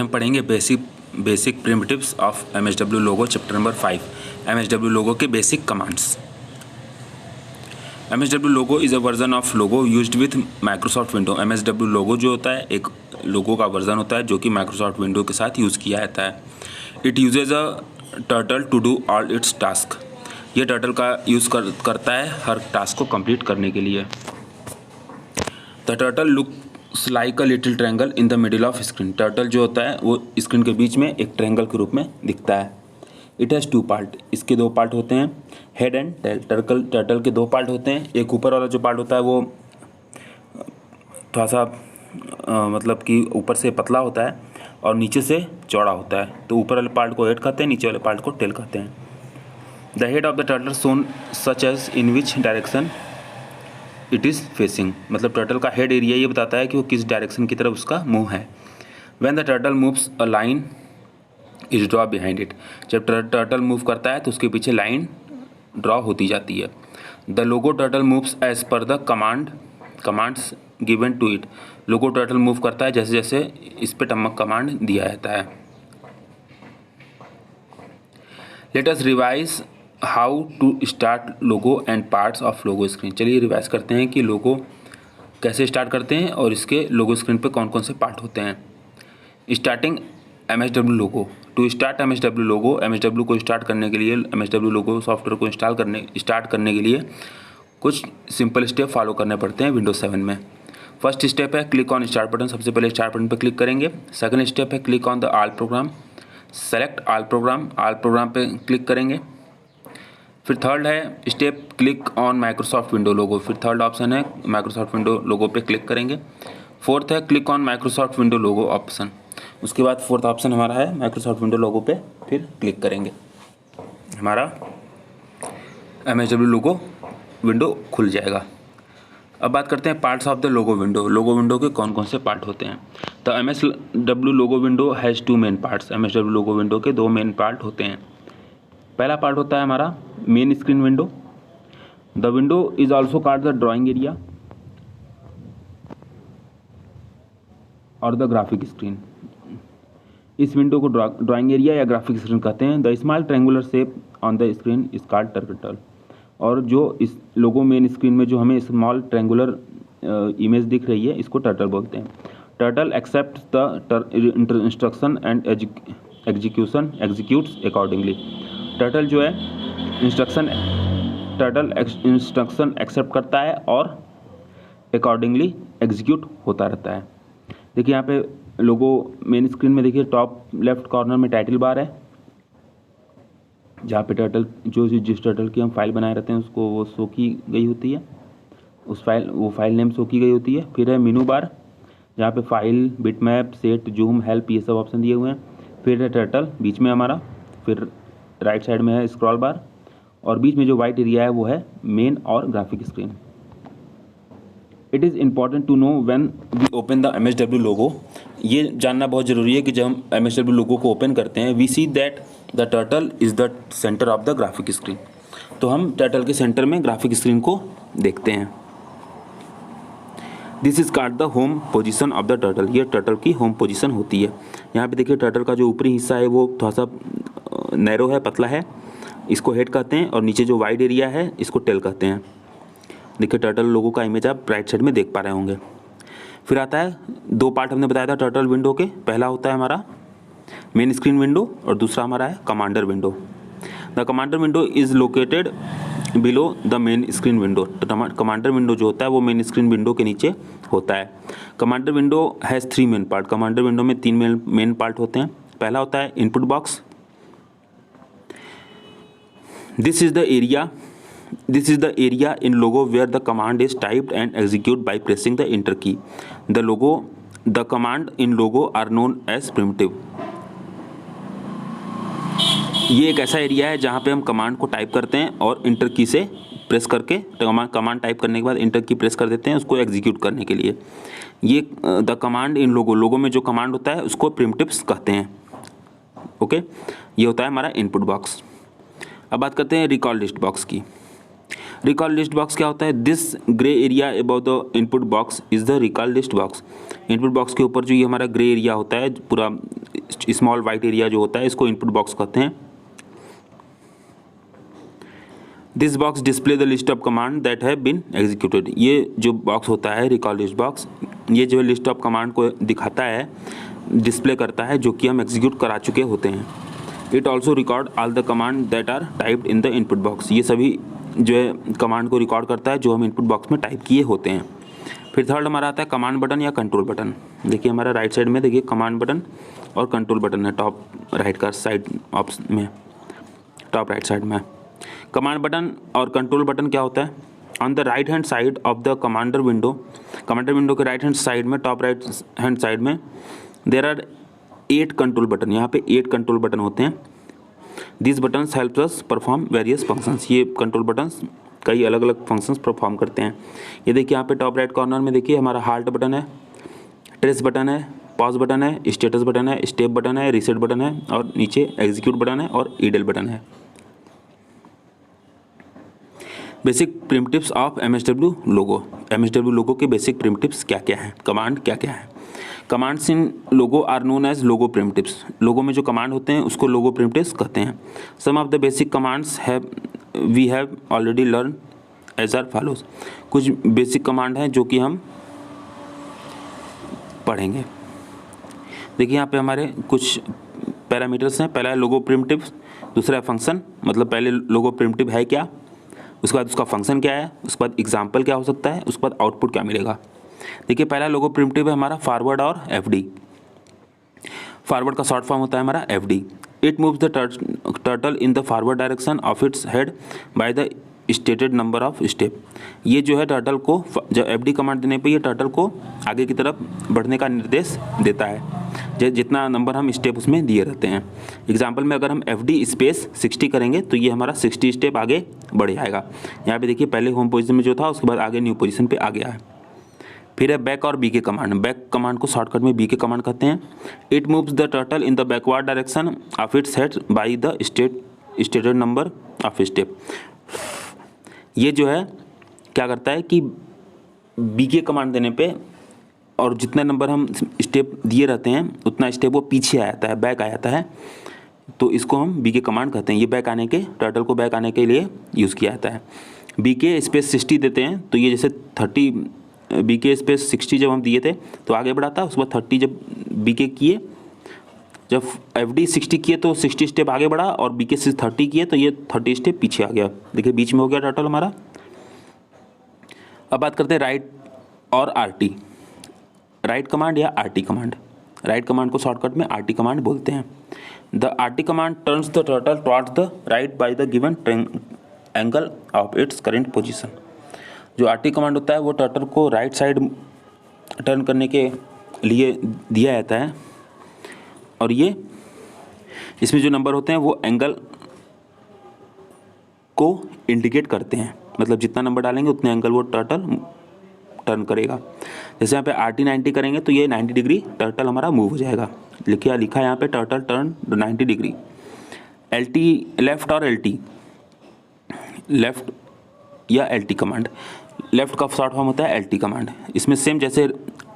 हम पढ़ेंगे basic primitives of MSW logo, chapter number 5, MSW लोगो के basic commands. MSW logo is a version of logo used with Microsoft window. MSW लोगो जो होता है एक लोगो का वर्जन होता है जो कि माइक्रोसॉफ्ट विंडो के साथ यूज़ किया जाता है। It uses a turtle to do all its task. ये टर्टल का यूज़ करता है हर टास्क को कंप्लीट करने के लिए। The turtle looks like a little triangle in the middle of screen. Turtle जो होता है वो स्क्रीन के बीच में एक ट्रायंगल के रूप में दिखता है। It has 2 part. इसके 2 पार्ट होते हैं, हेड एंड टेल। टर्टल के 2 पार्ट होते हैं। एक ऊपर वाला जो पार्ट होता है वो थोड़ा सा मतलब कि ऊपर से पतला होता है और नीचे से चौड़ा होता है। तो ऊपर वाले पार्ट को हेड कहते हैं, नीचे वाले पार्ट को टेल कहते हैं। The head of the turtle shown such as in which direction it is facing. मतलब टर्टल का हेड एरिया ये बताता है कि वो किस डायरेक्शन की तरफ उसका मुंह है। When the turtle moves a line is draw behind it. जब टर्टल मूव करता है तो उसके पीछे लाइन ड्रॉ होती जाती है। The Logo turtle moves as per the commands given to it. Logo turtle move करता है जैसे जैसे इस पे कमांड दिया जाता है। Let us revise how to start Logo and parts of Logo screen. चलिए रिवाइज करते हैं कि लोगो कैसे स्टार्ट करते हैं और इसके लोगो स्क्रीन पे कौन कौन से पार्ट होते हैं। Starting MSW Logo. To start MSW Logo, MSW को स्टार्ट करने के लिए, MSW लोगो सॉफ्टवेयर को स्टार्ट करने के लिए कुछ सिंपल स्टेप फॉलो करने पड़ते हैं विंडोज 7 में। फर्स्ट स्टेप है क्लिक ऑन स्टार्ट बटन। सबसे पहले स्टार्ट बटन पर क्लिक करेंगे। सेकंड स्टेप है click on the all program. Select all program पे क्लिक करेंगे। फिर थर्ड है step click on Microsoft window logo. फिर थर्ड ऑप्शन है माइक्रोसॉफ्ट विंडो लोगो पे क्लिक करेंगे। फोर्थ है click on Microsoft window logo option. उसके बाद फोर्थ ऑप्शन हमारा है माइक्रोसॉफ्ट विंडो लोगो पे फिर क्लिक करेंगे, हमारा MSW लोगो विंडो खुल जाएगा। अब बात करते हैं parts of the logo window. Logo window के कौन कौन से पार्ट होते हैं। तो MSW Logo window has 2 main parts. MSW Logo window के 2 मेन पार्ट होते हैं। पहला पार्ट होता है हमारा main screen window. The window is also called the drawing area और द ग्राफिक स्क्रीन। इस विंडो को ड्राइंग एरिया या ग्राफिक स्क्रीन कहते हैं। The small triangular shape on the screen is called turtle. और जो इस लोगो मेन स्क्रीन में जो हमें स्मॉल ट्रायंगुलर इमेज दिख रही है इसको टर्टल बोलते हैं। Turtle accept the instruction and executes accordingly. Turtle जो है इंस्ट्रक्शन एक्सेप्ट करता है और अकॉर्डिंगली एग्जीक्यूट होता रहता है। देखिए यहाँ पे लोगो मेन स्क्रीन में देखिए टॉप लेफ्ट कॉर्नर में टाइटल बार है जहाँ पे टर्टल जिस टर्टल की हम फाइल बनाए रहते हैं उसको वो शो की गई होती है, वो फाइल नेम शो की गई होती है। फिर है मेनू बार जहाँ पे file, bitmap, set, zoom, help ये सब ऑप्शन दिए हुए हैं। फिर है टर्टल बीच में हमारा। फिर राइट साइड में है स्क्रॉल बार और बीच में जो वाइट एरिया है वो है मेन और graphic screen. It is important to know when we open the MSW Logo. ये जानना बहुत ज़रूरी है कि जब हम MSW लोगो को ओपन करते हैं we see that the turtle is the centre of the graphic screen. तो हम टर्टल के सेंटर में ग्राफिक स्क्रीन को देखते हैं। This is called the home position of the turtle. ये टर्टल की होम पोजीशन होती है। यहाँ पे देखिए टर्टल का जो ऊपरी हिस्सा है वो थोड़ा सा नैरो है, पतला है, इसको हेड कहते हैं। और नीचे जो वाइड एरिया है इसको टेल कहते हैं। देखिए टर्टल लोगो का इमेज आप राइट साइड में देख पा रहे होंगे। फिर आता है 2 पार्ट हमने बताया था टर्टल विंडो के। पहला होता है हमारा मेन स्क्रीन विंडो और दूसरा हमारा है commander window. The commander window is located below the main screen window. Commander window जो होता है वो मेन स्क्रीन विंडो के नीचे होता है। Commander window has 3 main part. Commander window में 3 मेन पार्ट होते हैं। पहला होता है input box. This is the area in logo where the command is typed and executed by pressing the enter key. The command in logo are known as primitive. ये एक ऐसा area है जहाँ पे हम कमांड को टाइप करते हैं और इंटर की से प्रेस करके कमांड टाइप करने के बाद इंटर की प्रेस कर देते हैं उसको एग्जीक्यूट करने के लिए। ये द कमांड इन लोगो में जो कमांड होता है उसको प्रिमिटिव्स कहते हैं। ओके, ये होता है हमारा इनपुट बॉक्स। अब बात करते हैं रिकॉल लिस्ट बॉक्स की। रिकॉल लिस्ट बॉक्स क्या होता है? This grey area above the input box is the recall list box. Input box के ऊपर जो ये हमारा ग्रे एरिया होता है, पूरा स्मॉल वाइट एरिया जो होता है, इसको इनपुट बॉक्स कहते हैं। This box display the list of command that have been executed. ये जो बॉक्स होता है रिकॉल लिस्ट बॉक्स, ये जो है लिस्ट ऑफ कमांड को दिखाता है, डिस्प्ले करता है जो कि हम एग्जीक्यूट करा चुके होते हैं। It also record all the command that are typed in the input box. ये सभी जो है कमांड को रिकॉर्ड करता है जो हम इनपुट बॉक्स में टाइप किए होते हैं। फिर थर्ड हमारा आता है कमांड बटन या कंट्रोल बटन। देखिए हमारा राइट साइड में देखिए कमांड बटन और कंट्रोल बटन है, टॉप राइट का साइड ऑप्शन में, टॉप राइट साइड में। कमांड बटन और कंट्रोल बटन क्या होता है? On the right hand side of the commander window के राइट हैंड साइड में, टॉप राइट हैंड साइड में देयर आर 8 कंट्रोल बटन। यहाँ पे 8 कंट्रोल बटन होते हैं। This buttons help us perform various functions. ये कंट्रोल बटन्स कई अलग अलग फंक्शंस परफॉर्म करते हैं। ये देखिए यहाँ पे टॉप राइट कॉर्नर में देखिए हमारा हार्ट बटन है, ट्रेस बटन है, पॉज बटन है, स्टेटस बटन है, स्टेप बटन है, रीसेट बटन है और नीचे एग्जीक्यूट बटन है और ईडल बटन है। Basic primitives of MSW logo. MSW logo के बेसिक प्रिमिटिव्स क्या क्या हैं, कमांड क्या क्या है? Commands in logo are known as logo primitives. Logo में जो कमांड होते हैं उसको लोगो प्रिमिटिव्स कहते हैं। Some of the basic commands we have already learn as are follows. कुछ बेसिक कमांड हैं जो कि हम पढ़ेंगे। देखिए यहाँ पे हमारे कुछ पैरामीटर्स हैं। पहला है लोगो प्रिमिटिव, दूसरा है फंक्शन, मतलब पहले लोगो प्रिमिटिव है क्या, उसके बाद उसका फंक्शन क्या है, उसके बाद एग्जाम्पल क्या हो सकता है, उसके बाद आउटपुट क्या मिलेगा। देखिए पहला लोगो प्रिमिटिव है हमारा फॉरवर्ड और एफडी। फॉरवर्ड का शॉर्ट फॉर्म होता है हमारा FD. It moves the turtle in the forward direction of its head by the stated number of step. ये जो है टर्टल को, जब एफडी कमांड देने पे ये टर्टल को आगे की तरफ बढ़ने का निर्देश देता है, जितना नंबर हम स्टेप उसमें दिए रहते हैं। एग्जाम्पल में अगर हम एफडी स्पेस 60 करेंगे तो ये हमारा 60 स्टेप आगे बढ़ जाएगा। यहाँ पे देखिए पहले होम पोजीशन में जो था उसके बाद आगे न्यू पोजीशन पे आ गया है। फिर है बैक और बीके कमांड। बैक कमांड को शॉर्टकट में बीके कमांड कहते हैं। It moves the turtle in the backward direction of its head by the stated number of step. ये जो है क्या करता है कि बीके कमांड देने पे और जितने नंबर हम स्टेप दिए रहते हैं उतना स्टेप वो पीछे आ जाता है, बैक आ जाता है, तो इसको हम बीके कमांड कहते हैं। ये बैक आने के, टर्टल को बैक आने के लिए यूज़ किया जाता है। बीके स्पेस 60 देते हैं तो ये जैसे 30 बीके स्पेस 60 जब हम दिए थे तो आगे बढ़ाता, उसके बाद 30 जब बीके किए, जब एफडी 60 किए तो 60 स्टेप आगे बढ़ा और बीके से 30 किए तो ये 30 स्टेप पीछे आ गया। देखिए बीच में हो गया टर्टल हमारा। अब बात करते हैं राइट और आरटी। राइट कमांड या आरटी कमांड। राइट कमांड को शॉर्टकट में आरटी कमांड बोलते हैं। The RT command turns the turtle towards the right by the given angle of its current position. जो आरटी कमांड होता है वो टर्टल को राइट साइड टर्न करने के लिए दिया जाता है और ये इसमें जो नंबर होते हैं वो एंगल को इंडिकेट करते हैं, मतलब जितना नंबर डालेंगे उतने एंगल वो टर्टल टर्न करेगा। जैसे यहाँ पे RT 90 करेंगे तो ये 90 डिग्री टर्टल हमारा मूव हो जाएगा। लिखा है यहाँ पे turtle turn 90 degree. LT left और LT, लेफ्ट या LT कमांड। लेफ्ट का शॉर्ट फॉर्म होता है LT कमांड। इसमें सेम जैसे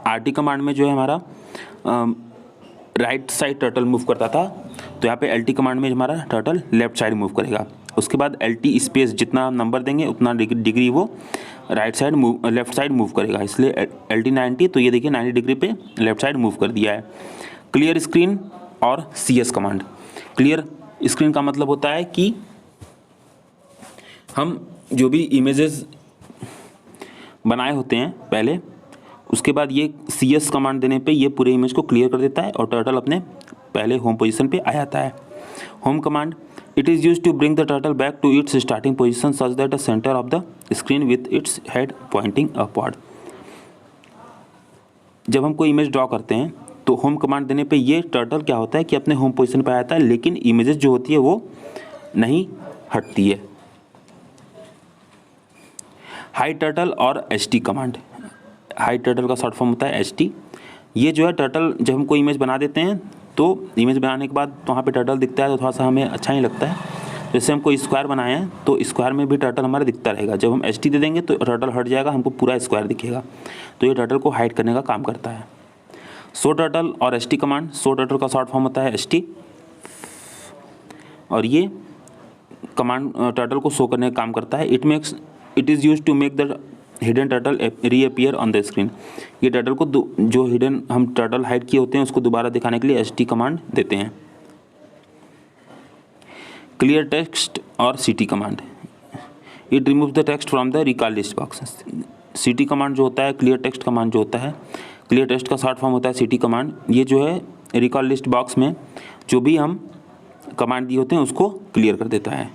RT कमांड में जो है हमारा राइट साइड टर्टल मूव करता था, तो यहाँ पे LT कमांड में हमारा टर्टल लेफ्ट साइड मूव करेगा। उसके बाद LT स्पेस जितना नंबर देंगे उतना डिग्री वो right side move, left side move करेगा। इसलिए LT 90, तो ये देखिए 90 डिग्री पे लेफ्ट साइड मूव कर दिया है। क्लियर स्क्रीन और CS कमांड। क्लियर स्क्रीन का मतलब होता है कि हम जो भी इमेजेस बनाए होते हैं पहले, उसके बाद ये CS कमांड देने पे ये पूरे इमेज को क्लियर कर देता है और टर्टल अपने पहले होम पोजीशन पे आ जाता है। Home command, it is use to bring the turtle back to its starting position such that the centre of the screen with its head pointing upward. जब हम कोई इमेज ड्रॉ करते हैं तो होम कमांड देने पे ये टर्टल क्या होता है कि अपने होम पोजीशन पे आ जाता है, लेकिन इमेजेस जो होती है वो नहीं हटती है। हाई टर्टल और HT कमांड। हाई टर्टल का शॉर्ट फॉर्म होता है HT। ये जो है टर्टल जब हम कोई इमेज बना देते हैं तो इमेज बनाने के बाद वहाँ पे टर्टल दिखता है तो थोड़ा सा हमें अच्छा नहीं लगता है, जैसे हम कोई स्क्वायर बनाए हैं तो स्क्वायर में भी टर्टल हमारा दिखता रहेगा, जब हम एस टी दे देंगे तो टर्टल हट जाएगा, हमको पूरा स्क्वायर दिखेगा। तो ये टर्टल को हाइड करने का काम करता है। शो टर्टल और S T command, show turtle का शॉर्ट फॉर्म होता है एस टी, और ये कमांड टर्टल को शो करने का काम करता है। It is use to make the hidden turtle reappear on the screen. ये टर्टल को जो हिडन हम टर्टल हाइड किए होते हैं उसको दोबारा दिखाने के लिए एस टी कमांड देते हैं। क्लियर टेक्स्ट और C T command, it remove the text from the recall list box. C T command जो होता है, क्लियर टेक्स्ट कमांड जो होता है, क्लियर टेक्स्ट का शॉर्ट फॉर्म होता है सी टी कमांड। ये जो है रिकॉल लिस्ट बॉक्स में जो भी हम कमांड दिए होते हैं उसको क्लियर कर देता है।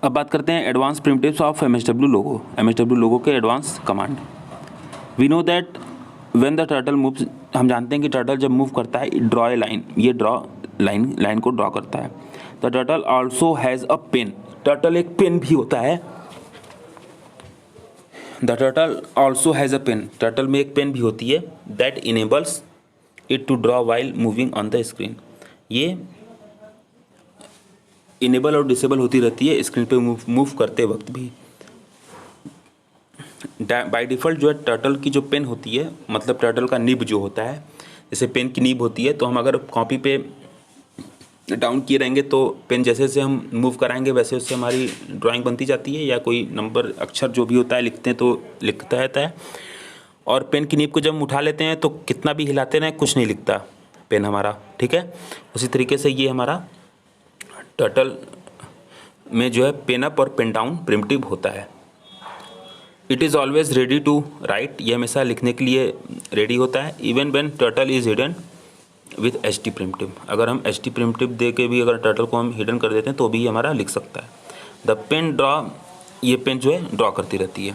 अब बात करते हैं advance primitives of MSW logo. MSW logo के advance command. We know that when the turtle moves, हम जानते हैं कि टर्टल जब मूव करता है, ड्रॉ ए लाइन, ये ड्रॉ लाइन को ड्रॉ करता है। The turtle also has a pen, turtle एक पेन भी होता है। The turtle also has a pen, turtle में एक पेन भी होती है। That enables it to draw while moving on the screen. ये इनेबल और डिसेबल होती रहती है स्क्रीन पे मूव करते वक्त भी। बाय डिफ़ॉल्ट जो है टर्टल की जो पेन होती है, मतलब टर्टल का निब जो होता है, जैसे पेन की निब होती है, तो हम अगर कॉपी पे डाउन किए रहेंगे तो पेन जैसे जैसे हम मूव कराएंगे वैसे उससे हमारी ड्राइंग बनती जाती है, या कोई नंबर अक्षर जो भी होता है लिखते हैं तो लिखता रहता है। और पेन की निब को जब हम उठा लेते हैं तो कितना भी हिलाते रहें कुछ नहीं लिखता पेन हमारा, ठीक है। उसी तरीके से ये हमारा टर्टल में जो है पेन अप और पेन डाउन प्रिमिटिव होता है। It is always ready to write, ये हमेशा लिखने के लिए रेडी होता है। Even when turtle is hidden with S T primitive, अगर हम एस टी प्रिमिटिव दे के भी अगर टर्टल को हम हिडन कर देते हैं तो भी हमारा लिख सकता है। द पेन ड्रॉ, ये पेन जो है ड्रॉ करती रहती है।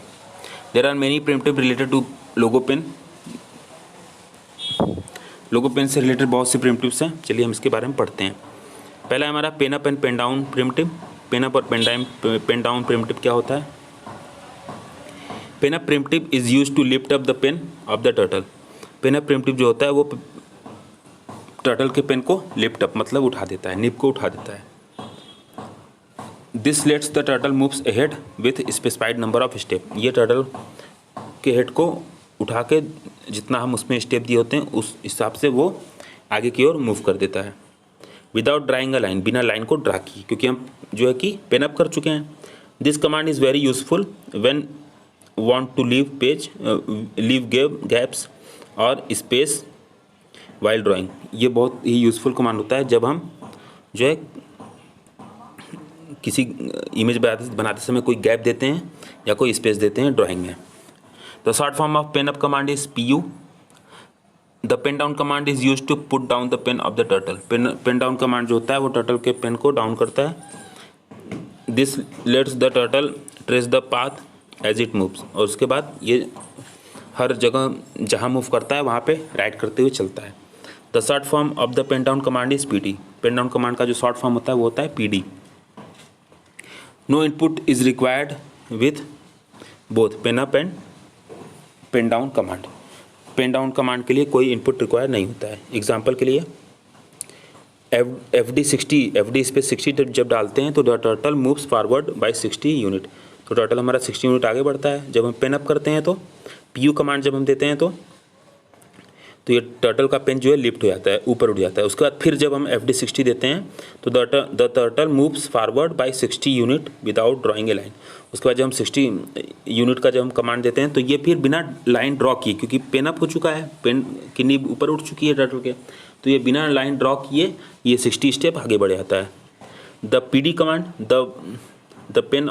There are many primitive related to Logo pen. Logo pen से रिलेटेड बहुत से प्रिमिटिव्स हैं, चलिए हम इसके बारे में पढ़ते हैं। पहला है हमारा pen up and pen down primitive. Pen up और पेन डाउन प्रिमिटिव क्या होता है? Pen up primitive is use to lift up the pen of the turtle. Pen up primitive जो होता है वो टर्टल के पेन को लिफ्ट अप मतलब उठा देता है, निब को उठा देता है। This lets the turtle moves ahead with specified number of step. ये टर्टल के हेड को उठा के जितना हम उसमें स्टेप दिए होते हैं उस हिसाब से वो आगे की ओर मूव कर देता है। विदाउट ड्राइंग अ लाइन, बिना लाइन को ड्रा की, क्योंकि हम जो है कि पेन अप कर चुके हैं। This command is very useful when want to leave page leave gaps और स्पेस वाइल ड्राइंग। ये बहुत ही यूजफुल कमांड होता है जब हम जो है किसी इमेज बनाते समय कोई गैप देते हैं या कोई स्पेस देते हैं ड्राइंग में। The short form of pen up command is PU। The pen down command is use to put down the pen of the turtle. Pen down command जो होता है वो टर्टल के पेन को डाउन करता है। This lets the turtle trace the path as it moves. और उसके बाद ये हर जगह जहाँ मूव करता है वहाँ पे राइट करते हुए चलता है। The short form of the pen down command is PD। Pen down command का जो शॉर्ट फॉर्म होता है वो होता है PD। No input is required with both pen up and pen down command. Pen down command के लिए कोई इनपुट रिक्वायर नहीं होता है। एग्जाम्पल के लिए FD स्पेस 60 जब डालते हैं तो the turtle moves forward bye 60 unit. तो टर्टल हमारा 60 यूनिट आगे बढ़ता है। जब हम पेन अप करते हैं तो PU कमांड जब हम देते हैं तो ये टर्टल का पेन जो है लिफ्ट हो जाता है, ऊपर उठ जाता है। उसके बाद फिर जब हम FD60 देते हैं तो the turtle moves forward bye 60 unit without drawing A line. उसके बाद जब हम 60 यूनिट का जब हम कमांड देते हैं तो ये फिर बिना लाइन ड्रॉ किए, क्योंकि पेन अप हो चुका है, पेन की नीब ऊपर उठ चुकी है टर्टल के, तो ये बिना लाइन ड्रॉ किए ये 60 स्टेप आगे बढ़ जाता है। The PD command, the pen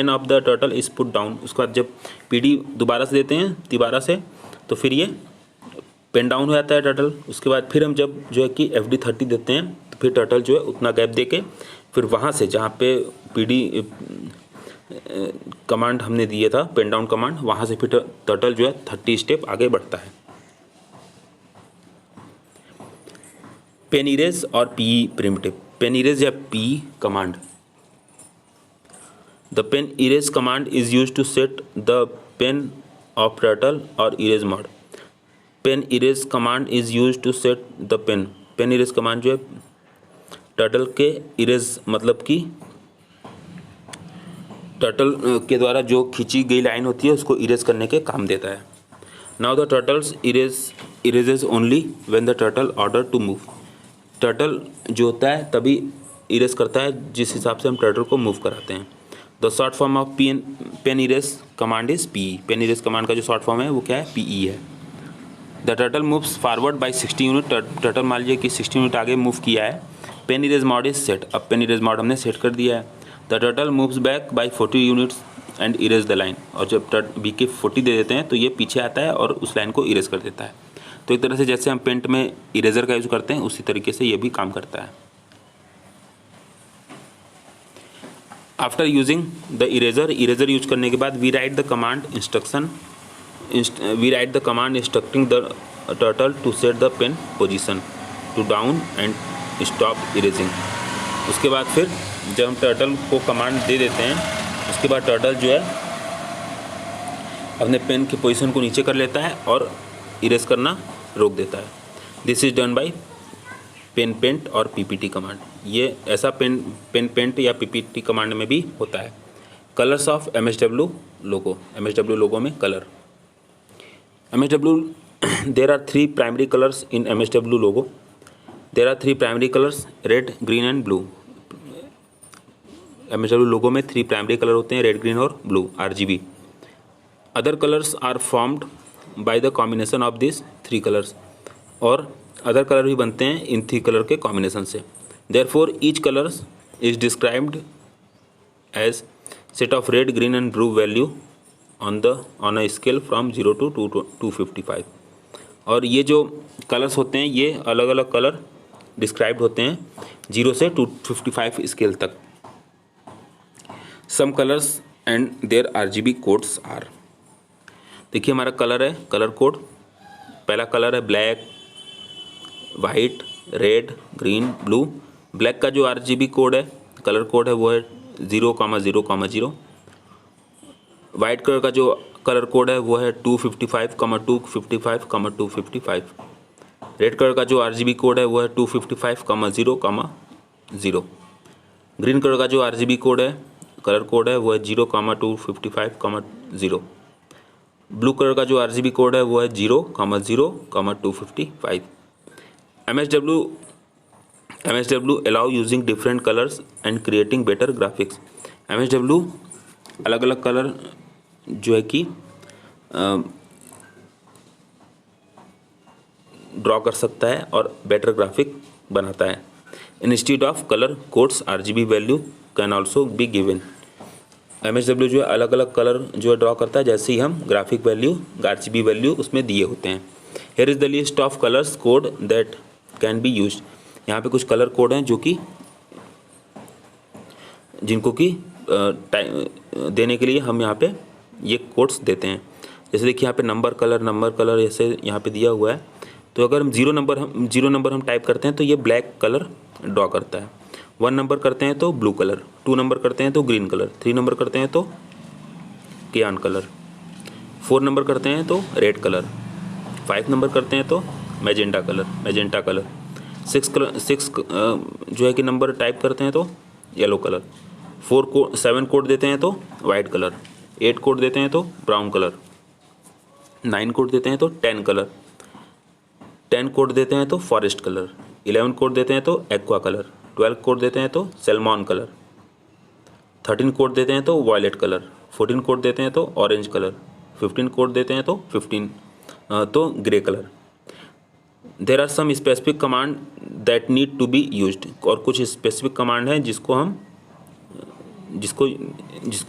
of the turtle is put down. उसके बाद जब PD दोबारा से देते हैं दोबारा से तो फिर ये पेन डाउन हो जाता है टर्टल। उसके बाद फिर हम जब जो है कि FD30 देते हैं तो फिर टर्टल जो है उतना गैप दे के फिर वहाँ से जहाँ पे PD कमांड हमने दिया था पेन डाउन कमांड, वहाँ से फिर टर्टल जो है 30 स्टेप आगे बढ़ता है। पेन इरेज और PE प्रिमिटिव। पेन इरेज या PE command. The pen erase command is use to set the pen of turtle और erase mode. Pen erase command is use to set the pen. Pen erase command जो है turtle के erase मतलब कि turtle के द्वारा जो खींची गई लाइन होती है उसको इरेज करने के काम देता है। Now the turtles erases only when the turtle order to move. Turtle जो होता है तभी इरेज करता है जिस हिसाब से हम टर्टल को मूव कराते हैं। The short form of pen erase command is P E. Pen erase command का जो शॉर्ट फॉर्म है वो क्या है, पीई है। The turtle moves forward by 60 unit. टर्टल मान लीजिए कि 60 यूनिट आगे मूव किया है। Pen erase mode is set. अब पेन इरेज मॉड हमने सेट कर दिया है। The turtle moves back by 40 units and erase the line. और जब बी के 40 दे देते हैं तो ये पीछे आता है और उस लाइन को इरेज कर देता है। तो एक तरह से जैसे हम पेंट में इरेजर का यूज़ करते हैं उसी तरीके से ये भी काम करता है। After using the eraser use करने के बाद we write the command instructing the turtle to set the pen position to down and stop erasing. उसके बाद फिर जब हम टर्टल को कमांड दे देते हैं उसके बाद टर्टल जो है अपने पेन की पोजीशन को नीचे कर लेता है और इरेज करना रोक देता है। This is done by pen paint और पीपीटी कमांड। ये ऐसा पेन पेंट या पीपीटी कमांड में भी होता है। Colours of MSW logo. MSW logo में colour. MSW there are 3 primary colours in MSW logo. There are 3 primary colours red, green and blue. MSW logo में 3 primary colour होते हैं, red, green और blue, RGB. Other colours are formed by the combination of this 3 colours. और other colour भी बनते हैं इन 3 colour के कॉम्बिनेशन से। Therefore each colours is described as set of red, green and blue value on a scale from 0 to 255। और ये जो कलर्स होते हैं ये अलग अलग कलर डिस्क्राइब्ड होते हैं 0 से 255 स्केल तक। Some colours and their RGB codes are. देखिए हमारा कलर है, कलर कोड। पहला कलर है black, white, red, green, blue. Black का जो आरजीबी कोड है, कलर कोड है वो है 0,0,0। वाइट कलर का जो कलर कोड है वो है 255,255,255। रेड कलर का जो आरजीबी कोड है वो है 255,0,0। ग्रीन कलर का जो आरजीबी कोड है, कलर कोड है वो है 0,255,0। ब्लू कलर का जो आरजीबी कोड है वो है 0,0,255। MSW allow using different colors and creating better graphics। MSW अलग अलग कलर जो है कि ड्रॉ कर सकता है और बेटर ग्राफिक बनाता है। Institute of colour codes RGB value can also be given. MSW जो है अलग अलग कलर जो है ड्रॉ करता है जैसे ही हम ग्राफिक वैल्यू, आरजीबी वैल्यू उसमें दिए होते हैं। Here is the list of colours code that can be used. यहाँ पे कुछ कलर कोड हैं जो कि जिनको कि देने के लिए हम यहाँ पे ये कोड्स देते हैं। जैसे देखिए यहाँ पे नंबर कलर ऐसे यहाँ पे दिया हुआ है। तो अगर हम जीरो नंबर हम टाइप करते हैं तो ये ब्लैक कलर ड्रॉ करता है। 1 नंबर करते हैं तो ब्लू कलर, 2 नंबर करते हैं तो ग्रीन कलर, 3 नंबर करते हैं तो कियान कलर, 4 नंबर करते हैं तो रेड कलर, 5 नंबर करते हैं तो मैजेंटा कलर, 6 जो है कि नंबर टाइप करते हैं तो येलो कलर, 7 कोड देते हैं तो वाइट कलर, 8 कोड देते हैं तो ब्राउन कलर, 9 कोड देते हैं तो टैन कलर, 10 कोड देते हैं तो फॉरेस्ट कलर, 11 कोड देते हैं तो एक्वा कलर, 12 कोड देते हैं तो सैल्मॉन कलर, 13 कोड देते हैं तो वॉयलेट कलर, 14 कोड देते हैं तो ऑरेंज कलर, 15 कोड देते हैं तो grey colour. There are some specific command that need to be used. और कुछ स्पेसिफिक कमांड हैं जिसको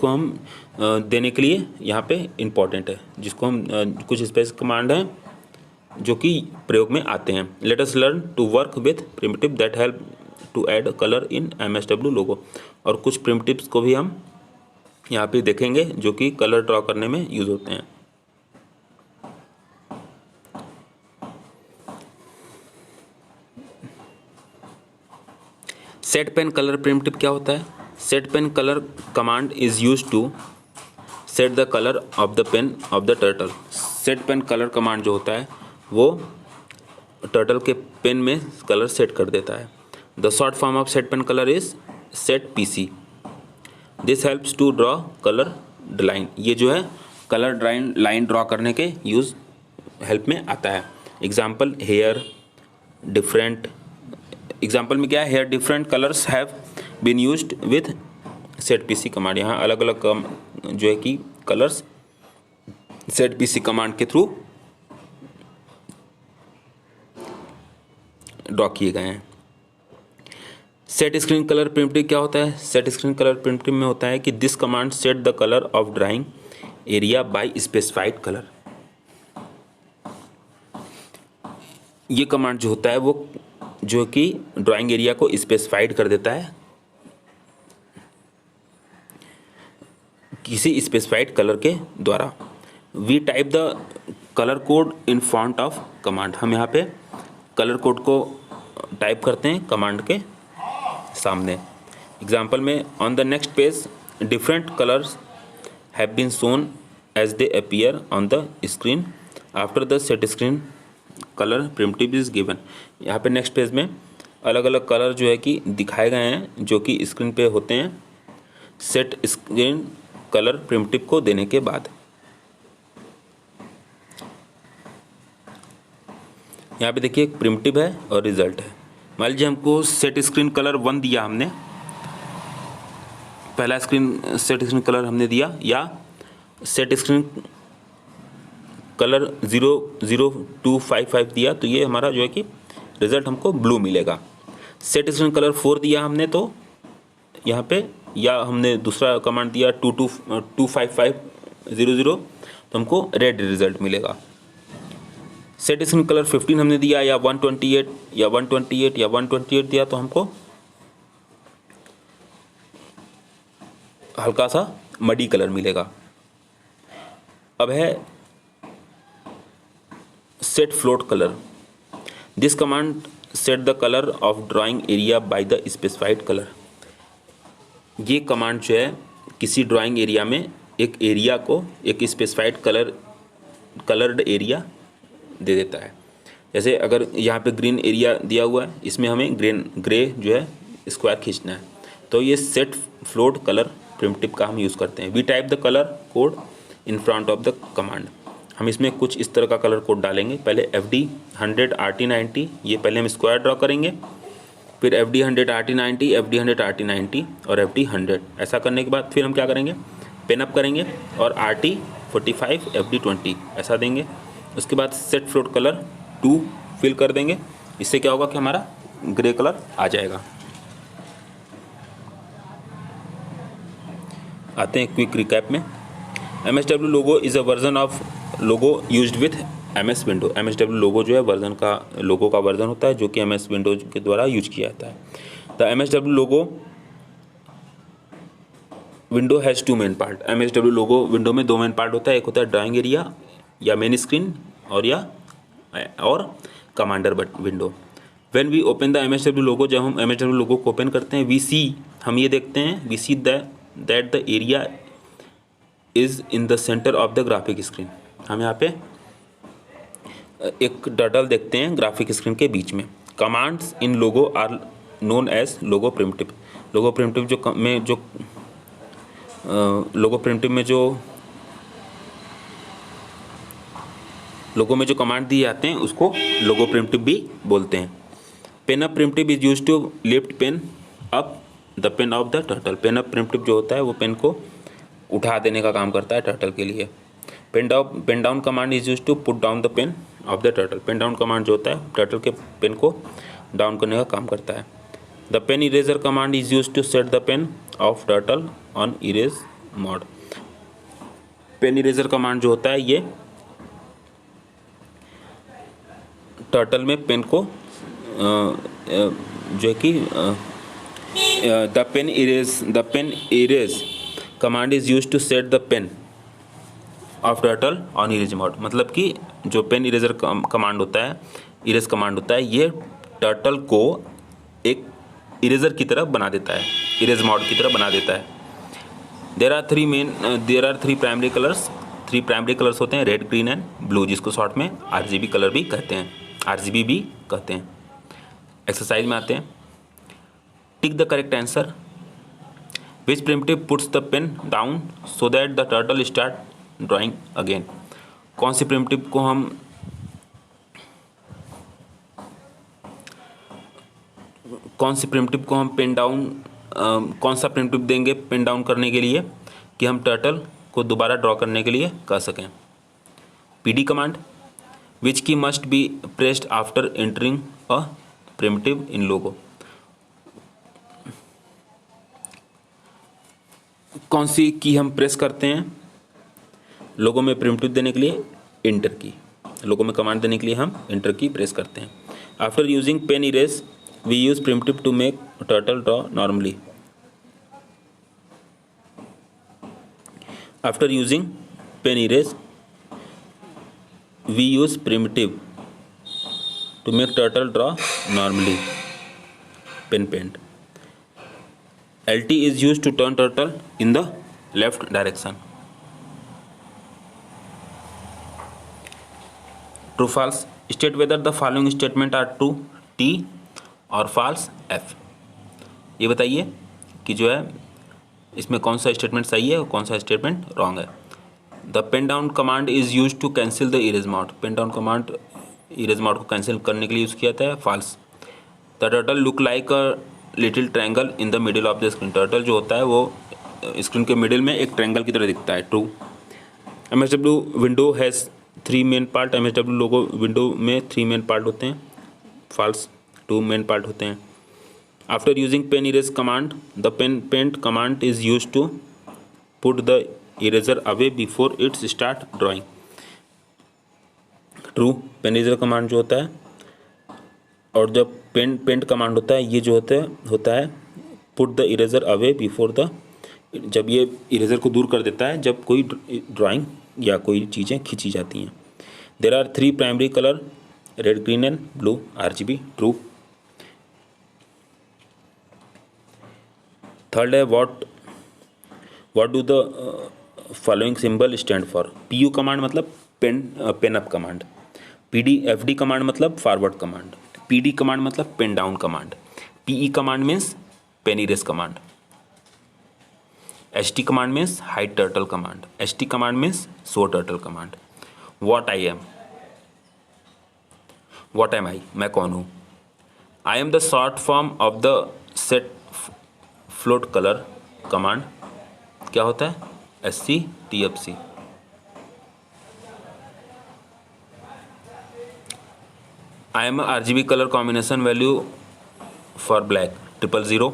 हम देने के लिए यहाँ पे इम्पॉर्टेंट है, जिसको हम कुछ स्पेसिफिक कमांड हैं जो कि प्रयोग में आते हैं। Let us learn to work with primitive that help to add colour in MSW Logo. और कुछ प्रिमिटिव्स को भी हम यहाँ पे देखेंगे जो कि कलर ड्रॉ करने में यूज होते हैं। सेट पेन कलर प्रिमिटिव क्या होता है? Set pen colour command is use to set the colour of the pen of the turtle. Set pen colour command जो होता है वो टर्टल के पेन में कलर सेट कर देता है। The short form of set pen colour is set PC. This helps to draw colour line. ये जो है कलर लाइन ड्रॉ करने के यूज़ हेल्प में आता है। एग्जाम्पल हेयर डिफरेंट, एग्जाम्पल में क्या है, here different colours have been used with set PC command. यहाँ अलग अलग जो है कि कलर्स सेट पीसी कमांड के थ्रू ड्रॉ किए गए हैं। सेट स्क्रीन कलर प्रिमिटिव क्या होता है? सेट स्क्रीन कलर प्रिमिटिव में होता है कि this command set the colour of drawing area bye specified colour. ये कमांड जो होता है वो जो कि ड्राइंग एरिया को स्पेसिफाइड कर देता है किसी स्पेसिफाइड कलर के द्वारा। We type the colour code in front of command. हम यहाँ पे कलर कोड को टाइप करते हैं कमांड के सामने। एग्जाम्पल में on the next page different colours have been shown as they appear on the screen after the set screen colour primitive is given. यहाँ पे नेक्स्ट पेज में अलग अलग कलर जो है कि दिखाए गए हैं जो कि स्क्रीन पे होते हैं सेट स्क्रीन कलर प्रिमिटिव को देने के बाद। यहाँ पे देखिए एक प्रिमिटिव है और रिजल्ट है। मान लीजिए हमको सेट स्क्रीन कलर 1 दिया, हमने पहला सेट स्क्रीन कलर हमने दिया, या सेट स्क्रीन कलर 00255 दिया, तो ये हमारा जो है कि रिजल्ट हमको ब्लू मिलेगा। सेट स्क्रीन कलर 4 दिया हमने तो यहाँ पे, या हमने दूसरा कमांड दिया 25500 तो हमको रेड रिजल्ट मिलेगा। सेट स्क्रीन कलर 15 हमने दिया, या 128 दिया तो हमको हल्का सा मडी कलर मिलेगा। अब है set float colour. This command set the colour of drawing area by the specified colour. ये कमांड जो है किसी ड्राइंग एरिया में एक एरिया को एक स्पेसिफाइड कलर्ड एरिया दे देता है। जैसे अगर यहाँ पे ग्रीन एरिया दिया हुआ है, इसमें हमें ग्रे जो है स्क्वायर खींचना है, तो ये सेट फ्लोट कलर प्रिमिटिव का हम यूज़ करते हैं। We type the colour code in front of the command. हम इसमें कुछ इस तरह का कलर कोड डालेंगे। पहले FD 100 RT 90, ये पहले हम स्क्वायर ड्रॉ करेंगे, फिर FD 100 RT 90, FD 100 RT 90 और FD 100। ऐसा करने के बाद फिर हम क्या करेंगे, पेन अप करेंगे और RT 45 FD 20 ऐसा देंगे। उसके बाद सेट फ्लोट कलर 2 फिल कर देंगे। इससे क्या होगा कि हमारा ग्रे कलर आ जाएगा। आते हैं क्विक रिकैप में। MSW logo is a version of logo used with MS window. MSW लोगो जो है वर्जन का लोगो का वर्जन होता है जो कि MS विंडो के द्वारा यूज किया जाता है। The MSW Logo window has 2 main part. MSW Logo window में 2 मेन पार्ट होता है। एक होता है ड्राइंग एरिया या मेन स्क्रीन और commander window. When we open the MSW Logo, जब हम MSW लोगो को ओपन करते हैं, वी सी, हम ये देखते हैं, we see that the area is in the centre of the graphic screen. हम यहाँ पे एक टर्टल देखते हैं ग्राफिक स्क्रीन के बीच में। Commands in logo are known as logo primitive. Logo primitive logo में जो कमांड दिए जाते हैं उसको लोगो प्रिमिटिव भी बोलते हैं। Pen up primitive is used to lift pen up the pen of the turtle. Pen up primitive जो होता है वो पेन को उठा देने का काम करता है टर्टल के लिए। Pen down command is used to put down the pen of the turtle. Pen down command जो होता है टर्टल के पेन को डाउन करने का काम करता है। The pen eraser command is used to set the pen of turtle on erase mode. Pen eraser command जो होता है ये टर्टल में पेन को जो है कि the pen erase command is used to set the pen of turtle on erase mode. मतलब कि जो पेन इरेजर कमांड होता है, इरेज कमांड होता है, ये टर्टल को एक इरेजर की तरह बना देता है, इरेज मोड की तरह बना देता है। There are 3 primary colours 3 primary colours होते हैं, रेड, ग्रीन एंड ब्लू, जिसको शॉर्ट में RGB कलर भी कहते हैं, RGB भी कहते हैं। एक्सरसाइज में आते हैं। Tick the correct answer. Which primitive puts the pen down so that the turtle start drawing again. कौन सी प्रिमिटिव को हम पेन डाउन, कौन सा प्रिमिटिव देंगे पेन डाउन करने के लिए कि हम टर्टल को दोबारा ड्रॉ करने के लिए कर सकें। PD command. Which key must be pressed after entering a primitive in logo. कौन सी की हम प्रेस करते हैं लोगो में प्रिमिटिव देने के लिए? एंटर की। लोगो में कमांड देने के लिए हम एंटर की प्रेस करते हैं। After using pen erase we use primitive to make turtle draw normally. After using pen erase we use primitive to make turtle draw normally. Pen paint. LT is used to turn turtle in the left direction. True false. State whether the following statement are true T और false F। ये बताइए कि जो है इसमें कौन सा statement सही है और कौन सा स्टेटमेंट रॉन्ग है। The pen down command is use to cancel the erase mode. Pen down command erase mode को कैंसिल करने के लिए यूज़ किया जाता है। False. The turtle look like a little triangle in the middle of the screen. Turtle जो होता है वो स्क्रीन के मिडिल में एक ट्रायंगल की तरह दिखता है। True. MSW window has 3 main part. MSW Logo window में 3 मेन पार्ट होते हैं। फॉल्स। 2 मेन पार्ट होते हैं। After using pen erase command the pen paint command is use to put the eraser away before its start drawing. True. Pen eraser command जो होता है और जब पेंट कमांड होता है, ये जो होता है put the eraser away before the, जब ये इरेजर को दूर कर देता है जब कोई ड्राइंग या कोई चीज़ें खींची जाती हैं। There are 3 primary colour, red, green and blue, RGB। True. Third है what do the following symbol stand for. PU command मतलब pen up command. FD command मतलब फॉरवर्ड कमांड। PD कमांड मतलब pen down command. PE command means pen erase command. ST command means hide turtle command. ST command means show turtle command. What am I, मैं कौन हूँ। I am the short form of the set float colour command. क्या होता है? SCTFC। I am a RGB color combination value for black 000.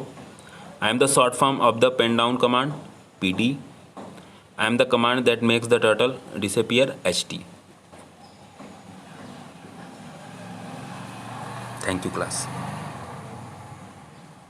I am the short form of the pen down command PD. I am the command that makes the turtle disappear HT. Thank you class.